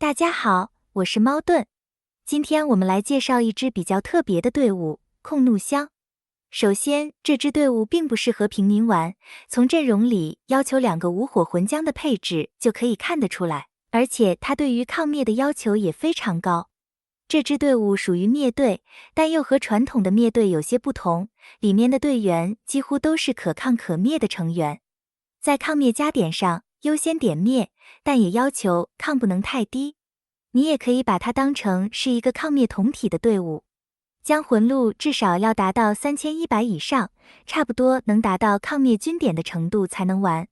大家好，我是猫盾。今天我们来介绍一支比较特别的队伍——控怒乡。首先，这支队伍并不适合平民玩，从阵容里要求2个无火魂将的配置就可以看得出来，而且它对于抗灭的要求也非常高。这支队伍属于灭队，但又和传统的灭队有些不同，里面的队员几乎都是可抗可灭的成员。在抗灭加点上，优先点灭，但也要求抗不能太低。你也可以把它当成是一个抗灭同体的队伍，将魂路至少要达到3100以上，差不多能达到抗灭均点的程度才能玩。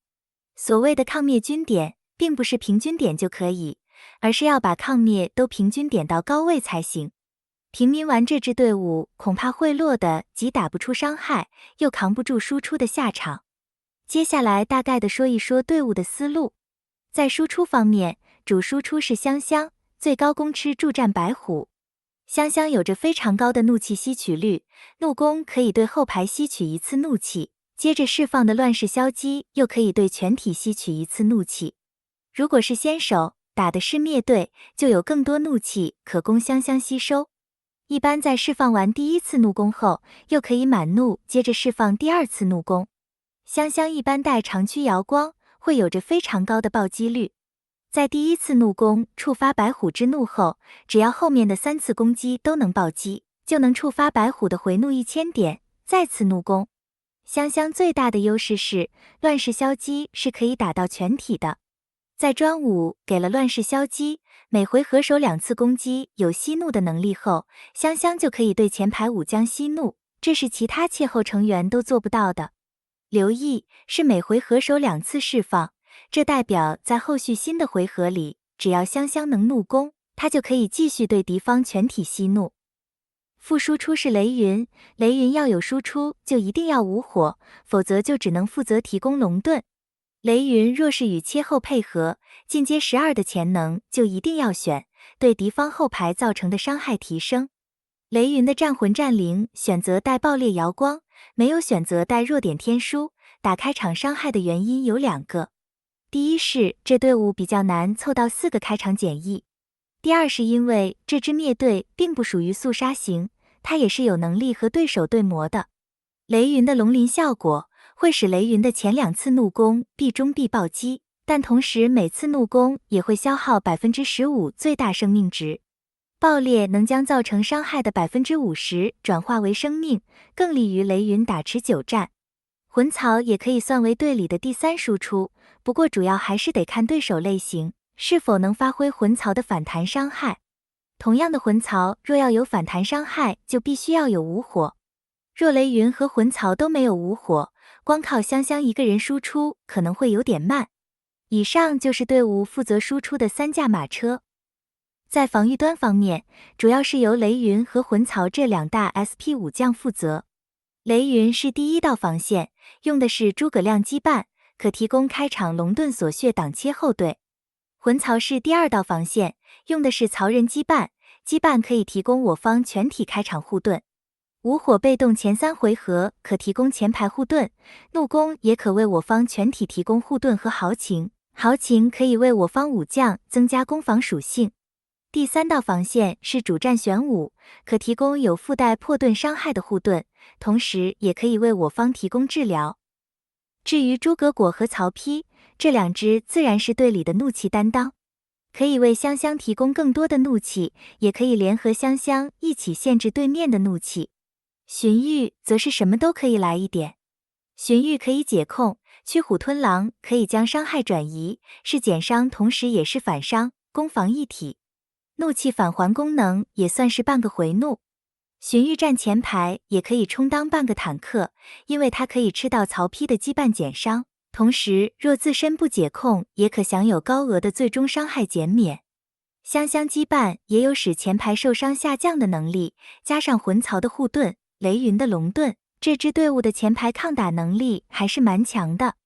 所谓的抗灭均点，并不是平均点就可以，而是要把抗灭都平均点到高位才行。平民玩这支队伍恐怕会落得既打不出伤害，又扛不住输出的下场。接下来大概的说一说队伍的思路。在输出方面，主输出是香香，最高攻吃助战白虎。香香有着非常高的怒气吸取率，怒攻可以对后排吸取1次怒气，接着释放的乱世消击又可以对全体吸取1次怒气。如果是先手，打的是灭队，就有更多怒气可供香香吸收。一般在释放完第1次怒攻后，又可以满怒接着释放第2次怒攻。香香一般带长驱瑶光，会有着非常高的暴击率。在第1次怒攻触发白虎之怒后，只要后面的3次攻击都能暴击，就能触发白虎的回怒1000点，再次怒攻。香香最大的优势是乱世消击是可以打到全体的。在专武给了乱世消击，每回合手2次攻击有吸怒的能力后，香香就可以对前排武将吸怒，这是其他切后成员都做不到的。留意是每回合手2次释放，这代表在后续新的回合里，只要香香能怒攻，他就可以继续对敌方全体吸怒。副输出是雷云，雷云要有输出就一定要无火，否则就只能负责提供龙盾。雷云若是与切后配合，进阶12的潜能就一定要选，对敌方后排造成的伤害提升。雷云的战魂战灵选择带爆裂瑶光，没有选择带弱点天书，打开场伤害的原因有2个。第一是这队伍比较难凑到4个开场简易，第二是因为这支灭队并不属于速杀型，它也是有能力和对手对磨的。雷云的龙鳞效果会使雷云的前2次怒攻必中必暴击，但同时每次怒攻也会消耗 15% 最大生命值。爆裂能将造成伤害的 50% 转化为生命，更利于雷云打持久战。魂槽也可以算为队里的第3输出，不过主要还是得看对手类型，是否能发挥魂槽的反弹伤害。同样的魂槽若要有反弹伤害，就必须要有无火。若雷云和魂槽都没有无火，光靠香香一个人输出可能会有点慢。以上就是队伍负责输出的3驾马车。在防御端方面，主要是由雷云和魂槽这2大 SP 武将负责。雷云是第1道防线，用的是诸葛亮羁绊，可提供开场龙盾锁血挡切后队。魂槽是第2道防线，用的是曹仁羁绊，羁绊可以提供我方全体开场护盾。无火被动前3回合可提供前排护盾，怒攻也可为我方全体提供护盾和豪情，豪情可以为我方武将增加攻防属性。第3道防线是主战玄武，可提供有附带破盾伤害的护盾，同时也可以为我方提供治疗。至于诸葛果和曹丕，这2只自然是队里的怒气担当，可以为香香提供更多的怒气，也可以联合香香一起限制对面的怒气。荀彧则是什么都可以来一点，荀彧可以解控，驱虎吞狼可以将伤害转移，是减伤同时也是反伤，攻防一体。怒气返还功能也算是半个回怒。荀彧站前排也可以充当半个坦克，因为他可以吃到曹丕的羁绊减伤，同时若自身不解控，也可享有高额的最终伤害减免。香香羁绊也有使前排受伤下降的能力，加上魂槽的护盾，雷云的龙盾，这支队伍的前排抗打能力还是蛮强的。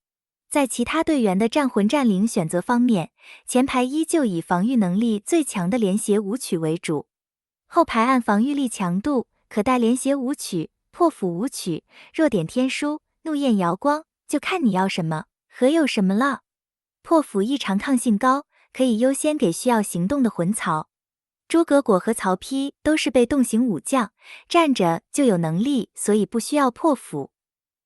在其他队员的战魂战灵选择方面，前排依旧以防御能力最强的连携舞曲为主，后排按防御力强度可带连携舞曲、破釜舞曲、弱点天书、怒焰瑶光，就看你要什么，何有什么了。破釜异常抗性高，可以优先给需要行动的魂曹。诸葛果和曹丕都是被动型武将，站着就有能力，所以不需要破釜。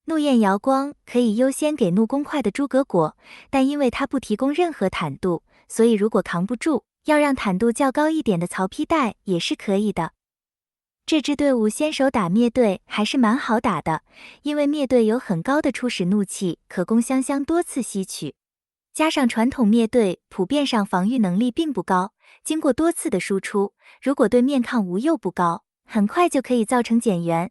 怒焰瑶光可以优先给怒攻快的诸葛果，但因为他不提供任何坦度，所以如果扛不住，要让坦度较高一点的曹丕带也是可以的。这支队伍先手打灭队还是蛮好打的，因为灭队有很高的初始怒气，可供香香多次吸取。加上传统灭队普遍上防御能力并不高，经过多次的输出，如果对面抗无又不高，很快就可以造成减员。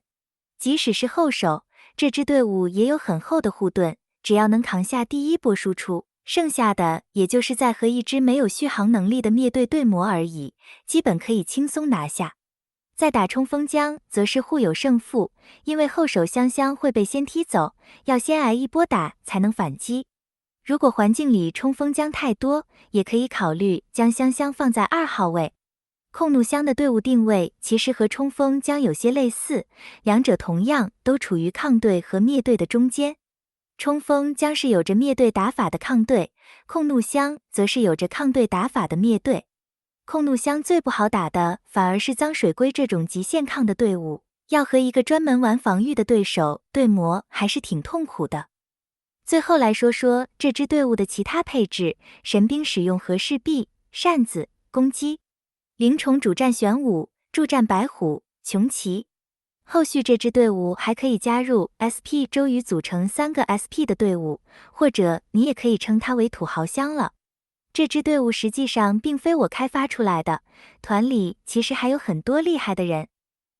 即使是后手，这支队伍也有很厚的护盾，只要能扛下第一波输出，剩下的也就是在和一支没有续航能力的灭队对磨而已，基本可以轻松拿下。在打冲锋将则是互有胜负，因为后手香香会被先踢走，要先挨一波打才能反击。如果环境里冲锋将太多，也可以考虑将香香放在2号位。控怒香的队伍定位其实和冲锋将有些类似，两者同样都处于抗队和灭队的中间。冲锋将是有着灭队打法的抗队，控怒香则是有着抗队打法的灭队。控怒香最不好打的反而是脏水龟这种极限抗的队伍，要和一个专门玩防御的对手对磨还是挺痛苦的。最后来说说这支队伍的其他配置，神兵使用和氏璧、扇子、攻击，灵虫主战玄武，助战白虎、穷奇。后续这支队伍还可以加入 SP 周瑜组成3个 SP 的队伍，或者你也可以称它为土豪香了。这支队伍实际上并非我开发出来的，团里其实还有很多厉害的人。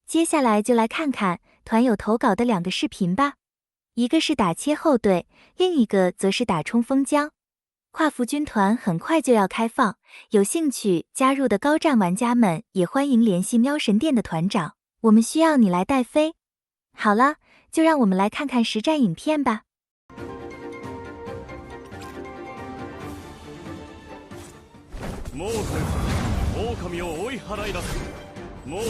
接下来就来看看团友投稿的2个视频吧。一个是打切后队，另一个则是打冲锋将。跨服军团很快就要开放，有兴趣加入的高战玩家们也欢迎联系喵神殿的团长，我们需要你来带飞。好了，就让我们来看看实战影片吧。猛虎、狼を追い払いなさい。猛虎、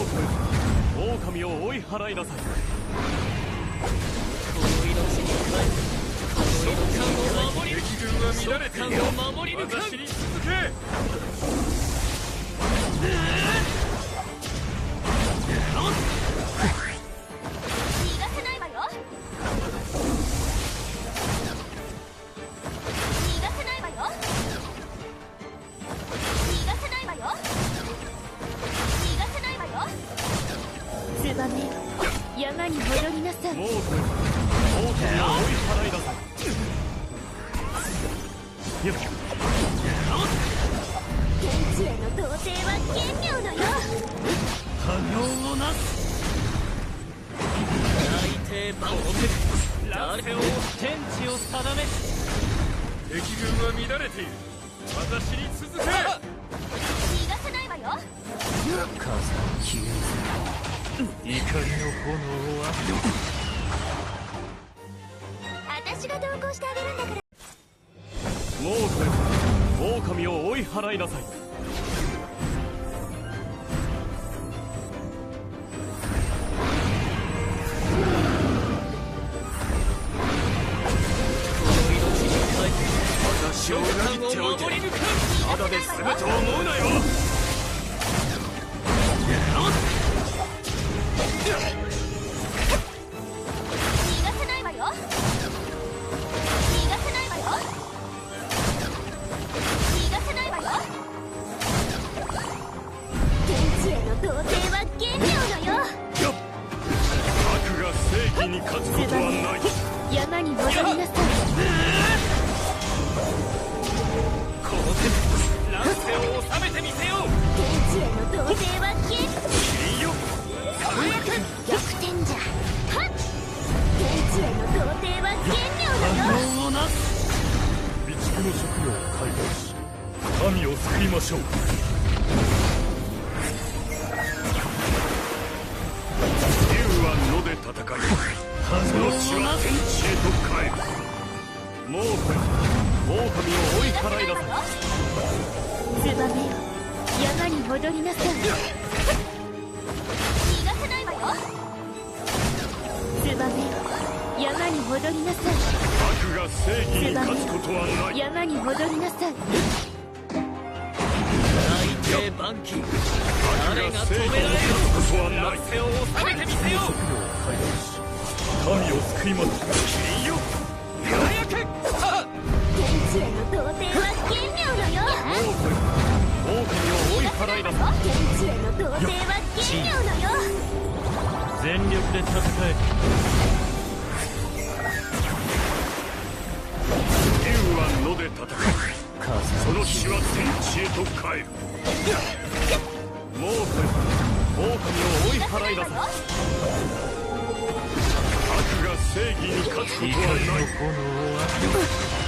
狼を追い払いなさい。敵軍は乱れている。私に続け。逃がせないわよ。逃がせないわよ。逃がせないわよ。逃がせないわよ。ツバメ、山に戻りなさい。猛虎、狼を追い払いなさい。よっ。天地への童貞は玄妙のよ。破業をなす。大帝万世、乱世を天地を定め。敵軍は乱れている。私に続け。逃がせないわよ。風消えず怒りの炎は私が同行してあげるんだから。猛虎、狼を追い払いなさい。私を裏切っておいてただで済むと思うなよ。逃がせないわよ。逃がせないわよ。逃がせないわよ。天地への童貞は玄妙のよ。悪が正義に勝つことはない。山に戻りなさい。この手で乱世を収めてみせよう。天地への童貞は玄いいよ。逆転じゃ。はっ。天地への童貞は玄妙のよ。反応をなす。備蓄の食料を解放し民を救いましょう。竜は野で戦い、その血は天地へと帰る。猛虎、狼を追い払いなさい。ツバメよ、山に戻りなさい。逃がせないわよ。ツバメよ、山に戻りなさい。悪が正義に勝つことはない。山に戻りなさい。生万機誰が正義を止められる勝つことはない落瀬を収めてみせよう民を救いますいいよ輝け天地への童貞は奇妙だよ狼を追い払いなさい天地への童貞は奇妙だよ全力で戦え竜は野で戦うその血は天地へと帰るもう狼を追い払いなさい悪が正義に勝つことはない炎を浴びろ